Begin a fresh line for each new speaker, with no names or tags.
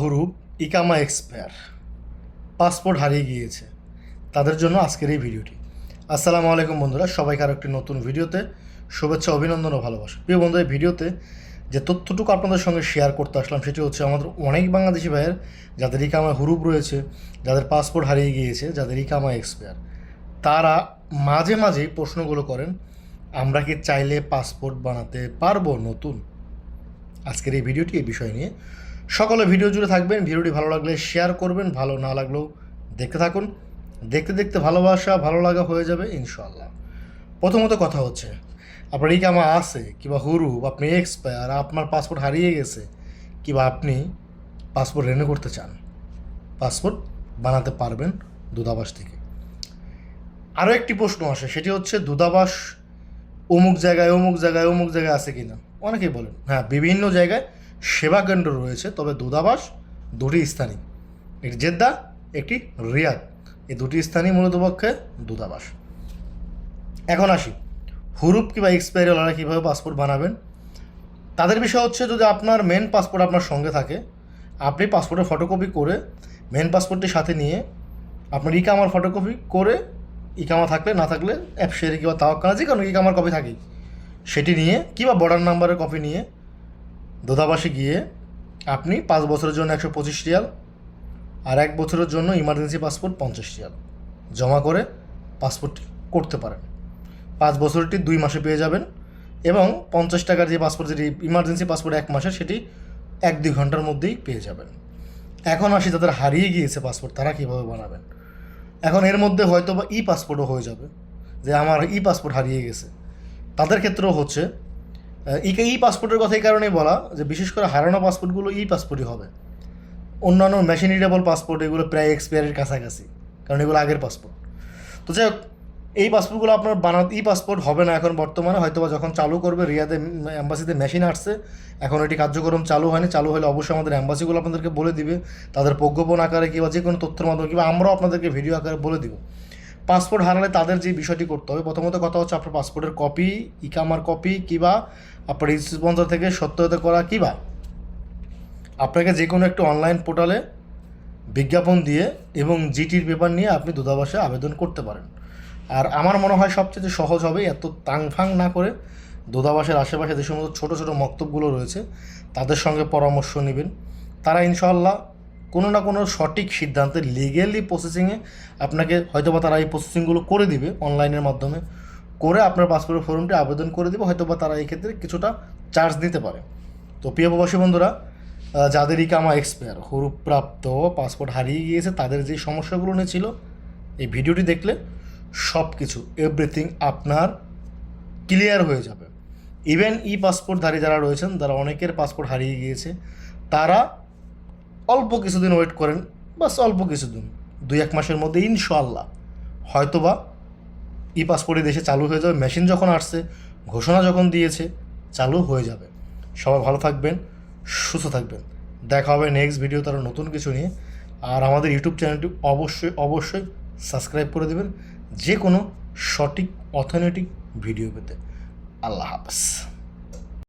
হুরুপ ইকামা expire passport হারিয়ে গিয়েছে তাদের জন্য আজকের এই ভিডিওটি। আসসালামু আলাইকুম বন্ধুরা, সবাইকে আরও একটি নতুন ভিডিওতে শুভেচ্ছা, অভিনন্দন ও ভালোবাসা। প্রিয় বন্ধুরা, এই ভিডিওতে যে তথ্যটুকু আপনাদের সঙ্গে শেয়ার করতে আসলাম সেটি হচ্ছে আমাদের অনেক বাংলাদেশি ভাইয়ের যাদের ইকামা হুরুপ রয়েছে, যাদের পাসপোর্ট হারিয়ে গিয়েছে, যাদের ইকামা এক্সপায়ার, তারা মাঝে মাঝেই প্রশ্নগুলো করেন, আমরা কি চাইলে পাসপোর্ট বানাতে পারবো নতুন? আজকের এই ভিডিওটি এই বিষয় নিয়ে। সকলে ভিডিও জুড়ে থাকবেন। ভিডিওটি ভালো লাগলে শেয়ার করবেন, ভালো না লাগলেও দেখতে থাকুন। দেখতে দেখতে ভালোবাসা ভালো লাগা হয়ে যাবে ইনশাআল্লাহ। প্রথমত কথা হচ্ছে, আপনার ইকামা আছে কিংবা হুরুপ, আপনি এক্সপায়ার, আপনার পাসপোর্ট হারিয়ে গেছে কিংবা আপনি পাসপোর্ট রিনিউ করতে চান, পাসপোর্ট বানাতে পারবেন দূতাবাস থেকে। আরও একটি প্রশ্ন আসে, সেটি হচ্ছে দূতাবাস অমুক জায়গায় অমুক জায়গায় অমুক জায়গায় আছে কি না। অনেকেই বলেন হ্যাঁ, বিভিন্ন জায়গায় সেবা কেন্দ্র রয়েছে, তবে দূতাবাস দুটি স্থানই, একটি জেদ্দা, একটি রিয়াদ। এই দুটি স্থানই মূলত পক্ষে দূতাবাস। এখন আসি হুরুপ কিংবা এক্সপায়ারি ওনারা কীভাবে পাসপোর্ট বানাবেন। তাদের বিষয় হচ্ছে, যদি আপনার মেন পাসপোর্ট আপনার সঙ্গে থাকে, আপনি পাসপোর্টের ফটোকপি করে মেন পাসপোর্টটির সাথে নিয়ে আপনার ইকামার ফটোকপি করে, ইকামা থাকলে না থাকলে অ্যাপসেরি কিংবা তাওয়াক্কাল, যে কোনো ইকামার কপি থাকেই, সেটি নিয়ে কিংবা বর্ডার নাম্বারের কপি নিয়ে দূতাবাসে গিয়ে আপনি 5 বছরের জন্য 125 রিয়াল আর 1 বছরের জন্য ইমার্জেন্সি পাসপোর্ট 50 রিয়াল জমা করে পাসপোর্টটি করতে পারেন। 5 বছরটি 2 মাসে পেয়ে যাবেন এবং 50 টাকার যে পাসপোর্ট, যেটি ইমার্জেন্সি পাসপোর্ট 1 মাসের, সেটি 1-2 ঘন্টার মধ্যেই পেয়ে যাবেন। এখন আসি যাদের হারিয়ে গিয়েছে পাসপোর্ট, তারা কীভাবে বানাবেন। এখন এর মধ্যে হয়তো বা ই পাসপোর্টও হয়ে যাবে, যে আমার ই পাসপোর্ট হারিয়ে গেছে। তাদের ক্ষেত্রেও হচ্ছে ই পাসপোর্টের কথা এই কারণেই বলা, যে বিশেষ করে হারানো পাসপোর্টগুলো ই পাসপোর্টই হবে। অন্যান্য মেশিন রিডেবল পাসপোর্ট এগুলো প্রায় এক্সপায়ারির কাছাকাছি, কারণ এগুলো আগের পাসপোর্ট। তো যাই হোক, এই পাসপোর্টগুলো আপনার বানাতে ই পাসপোর্ট হবে না এখন বর্তমানে। হয়তো বা যখন চালু করবে, রিয়াদে অ্যাম্বাসিতে মেশিন আসছে, এখন এটি কার্যক্রম চালু হয়নি। চালু হলে অবশ্যই আমাদের অ্যাম্বাসিগুলো আপনাদেরকে বলে দিবে, তাদের প্রজ্ঞাপন আকারে কিংবা যে কোনো তথ্যের মাধ্যমে, কিংবা আমরাও আপনাদেরকে ভিডিও আকারে বলে দিব। পাসপোর্ট হারালে তাদের যে বিষয়টি করতে হবে, প্রথমত কথা হচ্ছে আপনার পাসপোর্টের কপি, ইকামার কপি, কিংবা আপনার স্পন্সর থেকে সত্যায়িত করা, কিংবা আপনাকে যে কোনো একটি অনলাইন পোর্টালে বিজ্ঞাপন দিয়ে এবং জিটির পেপার নিয়ে আপনি দূতাবাসে আবেদন করতে পারেন। আর আমার মনে হয় সবচেয়ে সহজ হবে, এত তাংফাং না করে দূতাবাসের আশেপাশে যে সমস্ত ছোটো ছোটো মক্তবগুলো রয়েছে তাদের সঙ্গে পরামর্শ নেবেন। তারা ইনশাআল্লাহ কোনো না কোনো সঠিক সিদ্ধান্তে লিগেলি প্রসেসিংয়ে আপনাকে হয়তোবা তারা এই প্রসেসিংগুলো করে দিবে, অনলাইনের মাধ্যমে করে আপনার পাসপোর্টের ফর্মটি আবেদন করে দেবে। হয়তোবা তারা এই ক্ষেত্রে কিছুটা চার্জ দিতে পারে। তো প্রিয় প্রবাসী বন্ধুরা, যাদের ইকামা এক্সপায়ার, হুরুপ্রাপ্ত, পাসপোর্ট হারিয়ে গিয়েছে, তাদের যে সমস্যাগুলো নিয়েছিল, এই ভিডিওটি দেখলে সব কিছু এভরিথিং আপনার ক্লিয়ার হয়ে যাবে। ইভেন ই পাসপোর্টধারী যারা রয়েছেন, যারা অনেকের পাসপোর্ট হারিয়ে গিয়েছে, তারা অল্প কিছুদিন ওয়েট করেন, বাস অল্প কিছুদিন, 2-1 মাসের মধ্যে ইনশাআল্লাহ হয়তোবা ই পাসপোর্টে দেশে চালু হয়ে যাবে। মেশিন যখন আসছে, ঘোষণা যখন দিয়েছে, চালু হয়ে যাবে। সবাই ভালো থাকবেন, সুস্থ থাকবেন। দেখা হবে নেক্সট ভিডিও তারা নতুন কিছু নিয়ে। আর আমাদের ইউটিউব চ্যানেলটি অবশ্যই অবশ্যই সাবস্ক্রাইব করে দেবেন যে কোনো সঠিক অথেন্টিক ভিডিও পেতে। আল্লাহ হাফেজ।